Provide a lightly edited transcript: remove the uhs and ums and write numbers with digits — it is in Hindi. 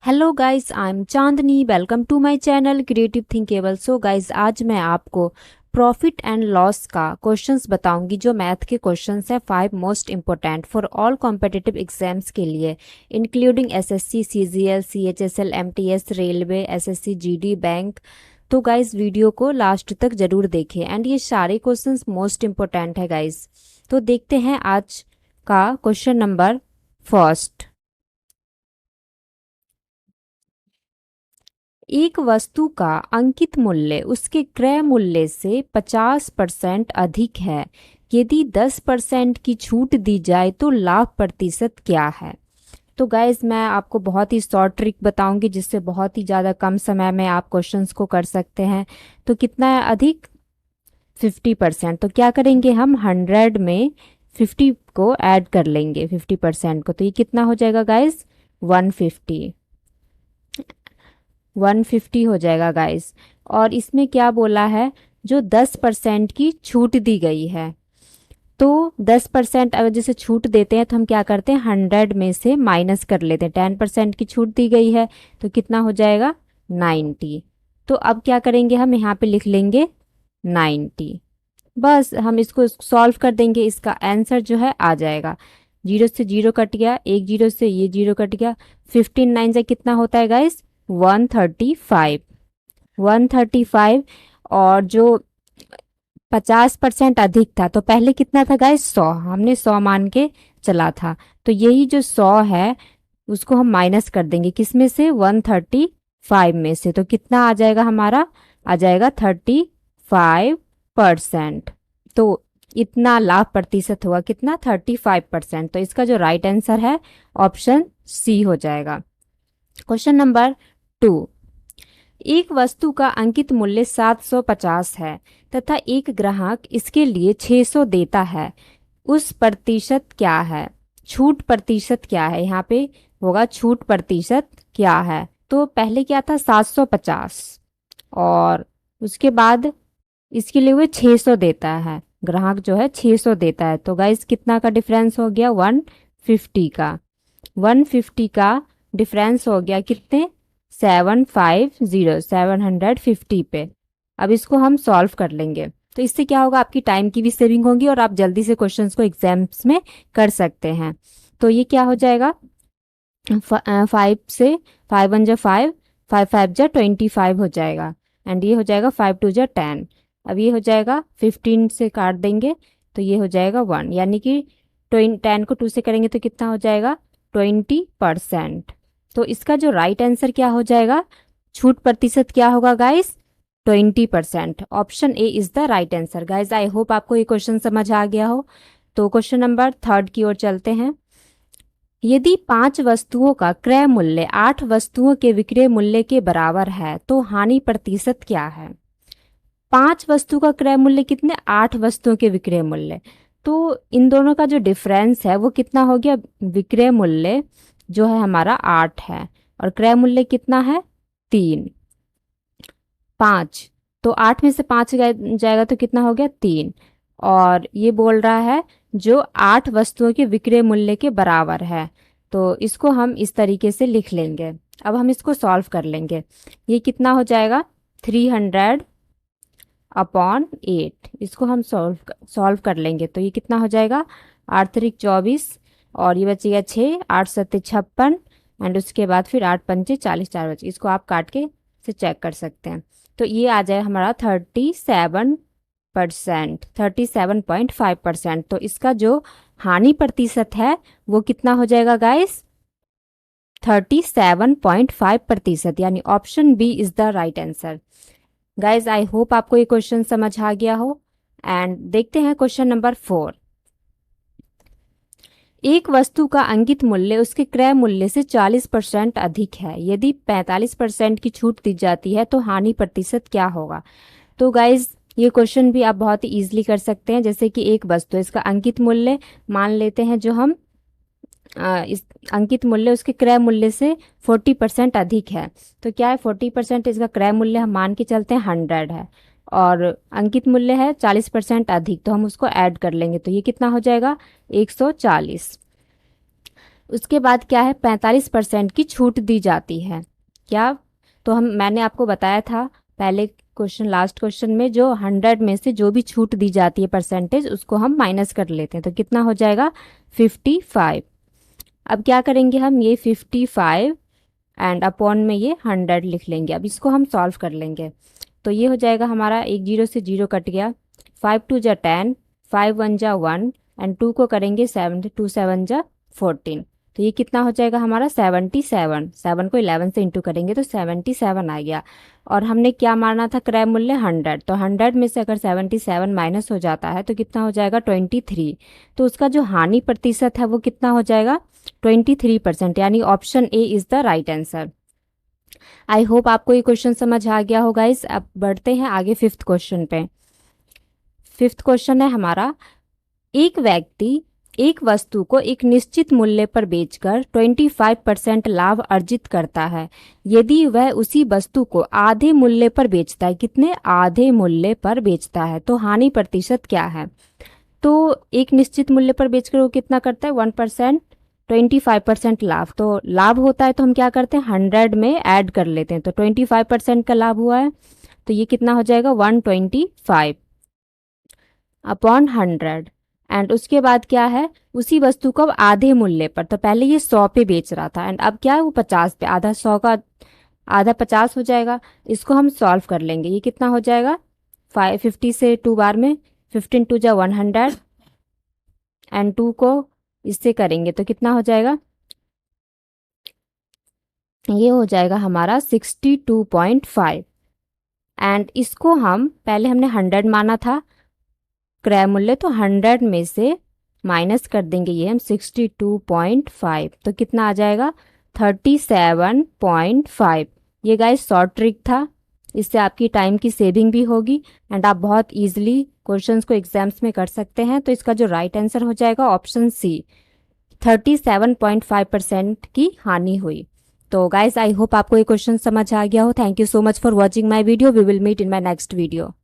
Hello guys, I am Chandni. Welcome to my channel creative thinkable. So guys, आज मैं आपको प्रॉफिट एंड लॉस का क्वेश्चंस बताऊंगी जो मैथ के क्वेश्चंस हैं, 5 most important for all competitive exams के लिए, including SSC, CGL, CHSL, MTS, railway, SSC, GD, bank. तो गाइस, वीडियो को लास्ट तक जरूर देखें एंड ये सारे क्वेश्चंस मोस्ट इम्पोर्टेंट है गाइस। तो देखते हैं आज का क्वेश्चन नंबर फर्स्ट। एक वस्तु का अंकित मूल्य उसके क्रय मूल्य से 50% अधिक है। यदि 10% की छूट दी जाए तो लाभ प्रतिशत क्या है? तो गाइज, मैं आपको बहुत ही शॉर्ट ट्रिक बताऊंगी जिससे बहुत ही ज़्यादा कम समय में आप क्वेश्चंस को कर सकते हैं। तो कितना है अधिक? 50%। तो क्या करेंगे हम? 100 में 50 को ऐड कर लेंगे, 50% को। तो ये कितना हो जाएगा गाइज? 150। 150 हो जाएगा गाइस। और इसमें क्या बोला है? जो 10% की छूट दी गई है, तो 10% अगर जैसे छूट देते हैं तो हम क्या करते हैं? 100 में से माइनस कर लेते हैं। 10% की छूट दी गई है तो कितना हो जाएगा? 90। तो अब क्या करेंगे? हम यहाँ पे लिख लेंगे 90। बस हम इसको सॉल्व कर देंगे, इसका आंसर जो है आ जाएगा। जीरो से जीरो कट गया, एक जीरो से ये जीरो कट गया। 15 9 से कितना होता है गाइस? 135। 135। और जो 50% अधिक था, तो पहले कितना था गाइस? 100। हमने 100 मान के चला था। तो यही जो 100 है उसको हम माइनस कर देंगे, किस में से? 135 में से। तो कितना आ जाएगा हमारा? आ जाएगा 35%। तो इतना लाभ प्रतिशत हुआ, कितना? 35%। तो इसका जो राइट आंसर है ऑप्शन सी हो जाएगा। Question number 2। एक वस्तु का अंकित मूल्य 750 है तथा एक ग्राहक इसके लिए 600 देता है। उस प्रतिशत क्या है? छूट प्रतिशत क्या है? यहाँ पे होगा छूट प्रतिशत क्या है। तो पहले क्या था? 750। और उसके बाद इसके लिए वो 600 देता है, ग्राहक जो है 600 देता है। तो गाइस, कितना का डिफरेंस हो गया? 150 का। 150 का डिफरेंस हो गया कितने? 750, 750 पे। अब इसको हम सॉल्व कर लेंगे। तो इससे क्या होगा? आपकी टाइम की भी सेविंग होगी और आप जल्दी से क्वेश्चंस को एग्जाम्स में कर सकते हैं। तो ये क्या हो जाएगा? 5 से 5 1 जा 5, 5 5 जा 25 हो जाएगा। एंड ये हो जाएगा 5 2 जा 10। अब ये हो जाएगा 15 से काट देंगे तो ये हो जाएगा 1, यानी कि 10 को 2 से करेंगे तो कितना हो जाएगा? 20%। तो इसका जो राइट आंसर क्या हो जाएगा? छूट प्रतिशत क्या होगा guys? 20%। Option A is the right answer. Guys, I hope आपको ये क्वेश्चन समझ आ गया हो। तो क्वेश्चन नंबर 3 की ओर चलते हैं। यदि 5 वस्तुओं का क्रय मूल्य 8 वस्तुओं के विक्रय मूल्य के बराबर है तो हानि प्रतिशत क्या है? 5 वस्तु का क्रय मूल्य कितने? 8 वस्तुओं के विक्रय मूल्य। तो इन दोनों का जो डिफरेंस है वो कितना हो गया? विक्रय मूल्य जो है हमारा 8 है और क्रय मूल्य कितना है? 3। 5। तो 8 में से 5 जाएगा तो कितना हो गया? 3। और ये बोल रहा है जो 8 वस्तुओं के विक्रय मूल्य के बराबर है। तो इसको हम इस तरीके से लिख लेंगे। अब हम इसको सॉल्व कर लेंगे। ये कितना हो जाएगा? 300/8। इसको हम सॉल्व कर लेंगे तो ये कितना हो जाएगा? 8 3 24 और ये बचेगा 6, 8 7 56 एंड उसके बाद फिर 8 5 40, 4 बचे। इसको आप काट के से चेक कर सकते हैं। तो ये आ जाए हमारा 37%, 37.5%। तो इसका जो हानि प्रतिशत है वो कितना हो जाएगा गाइस? 37.5%, यानी option B is the right answer. Guys, I hope आपको ये क्वेश्चन समझ आ गया हो। एंड देखते हैं क्वेश्चन नंबर 4। एक वस्तु का अंकित मूल्य उसके क्रय मूल्य से 40% अधिक है। यदि 45% की छूट दी जाती है तो हानि प्रतिशत क्या होगा? तो गाइज, ये क्वेश्चन भी आप बहुत ही ईजिली कर सकते हैं। जैसे कि एक वस्तु, इसका अंकित मूल्य मान लेते हैं, जो हम इस अंकित मूल्य उसके क्रय मूल्य से 40% अधिक है। तो क्या है? 40% इसका क्रय मूल्य हम मान के चलते हैं 100 है और अंकित मूल्य है 40% अधिक, तो हम उसको ऐड कर लेंगे तो ये कितना हो जाएगा? 140। उसके बाद क्या है, 45% की छूट दी जाती है। क्या, तो मैंने आपको बताया था पहले क्वेश्चन, लास्ट क्वेश्चन में, जो 100 में से जो भी छूट दी जाती है परसेंटेज, उसको हम माइनस कर लेते हैं, तो कितना हो जाएगा 55। अब क्या करेंगे हम, ये 55 एंड अपॉन में ये 100 लिख लेंगे। अब इसको हम सॉल्व कर लेंगे, तो ये हो जाएगा हमारा, एक जीरो से जीरो कट गया, 5 2 जा 10, 5 1 जा 1 एंड 2 को करेंगे 7, 2 7 जा 14, तो ये कितना हो जाएगा हमारा 77। 7 को 11 से इंटू करेंगे तो 77 आ गया। और हमने क्या माना था, क्रय मूल्य 100, तो 100 में से अगर 77 माइनस हो जाता है तो कितना हो जाएगा 23, तो उसका जो हानि प्रतिशत है वो कितना हो जाएगा 23%, यानी option A is the right answer. I hope आपको ये क्वेश्चन समझ आ गया होगा। इस अब बढ़ते हैं आगे फिफ्थ क्वेश्चन पे। फिफ्थ क्वेश्चन है हमारा, एक व्यक्ति एक वस्तु को एक निश्चित मूल्य पर बेचकर 25% लाभ अर्जित करता है। यदि वह उसी वस्तु को आधे मूल्य पर बेचता है, कितने, आधे मूल्य पर बेचता है, तो हानि प्रतिशत क्या है। तो एक निश्चित मूल्य पर बेचकर वो कितना करता है 1%, 25% लाभ, तो लाभ होता है तो हम क्या करते हैं 100 में ऐड कर लेते हैं, तो 25% का लाभ हुआ है, तो ये कितना हो जाएगा 125 अपॉन 100। एंड उसके बाद क्या है, उसी वस्तु को अब आधे मूल्य पर, तो पहले ये 100 पे बेच रहा था एंड अब क्या है वो 50 पे, आधा 100 का आधा 50 हो जाएगा। इसको हम सॉल्व कर लेंगे, ये कितना हो जाएगा 50 से 2 बार में, 15 2 जा 100 एंड 2 को इससे करेंगे तो कितना हो जाएगा, ये हो जाएगा हमारा 62.5। एंड इसको हम पहले हमने 100 माना था क्रय मूल्य, तो 100 में से माइनस कर देंगे ये हम 62.5, तो कितना आ जाएगा 37.5। ये गाइस शॉर्ट ट्रिक था, इससे आपकी टाइम की सेविंग भी होगी एंड आप बहुत इजीली क्वेश्चंस को एग्जाम्स में कर सकते हैं। तो इसका जो राइट आंसर हो जाएगा ऑप्शन सी, 37.5% की हानि हुई। तो गाइस आई होप आपको ये क्वेश्चन समझ आ गया हो। Thank you so much for watching my video. We will meet in my next video.